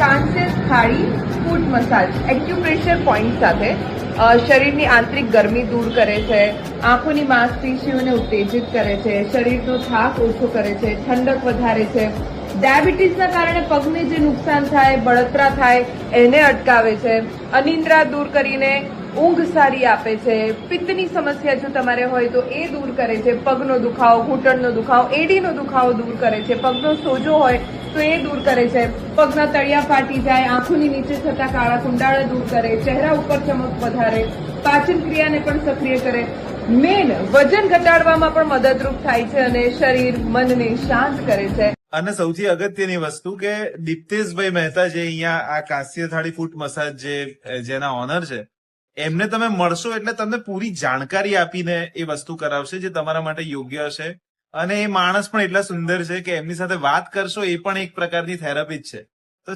કાંસ્ય થાળી ફૂટ massage acupressure point સાથે શરીરની આંતરિક ગરમી દૂર કરે છે, આંખોની માંસપેશીઓને ઉત્તેજિત કરે છે, શરીરનો થાક ઓછો કરે છે, ઠંડક વધારે છે, ડાયાબિટીસના કારણે પગને જે નુકસાન થાય, બળતરા થાય એને અટકાવે છે, અનિદ્રા દૂર કરીને ઊંઘ સારી આપે છે, પિત્તની સમસ્યા જો તમારે હોય તો એ દૂર કરે છે, પગનો દુખાવો, ઘૂંટણનો દુખાવો, એડીનો દુખાવો દૂર કરે છે, પગનો સોજો હોય તો એ દૂર કરે છે, પગના તળિયા ફાટી જાય, આંખોની નીચે થતા કાળા કુંડાળા દૂર કરે, ચહેરા ઉપર ચમક વધારે, પાચન ક્રિયાને પણ સક્રિય કરે, મેન વજન ઘટાડવામાં પણ મદદરૂપ થાય છે અને શરીર મનને શાંત કરે છે. અને સૌથી અગત્યની વસ્તુ કે દીપ્તેશભાઈ મહેતા જે અહીંયા આ કાંસ્ય થાળી ફૂટ મસાજ જેના ઓનર છે, એમને તમે મળશો એટલે તમને પૂરી જાણકારી આપીને એ વસ્તુ કરાવશે જે તમારા માટે યોગ્ય હશે. અને એ માણસ પણ એટલા સુંદર છે કે એમની સાથે વાત કરશો એ પણ એક પ્રકારની થેરાપી જ છે. તો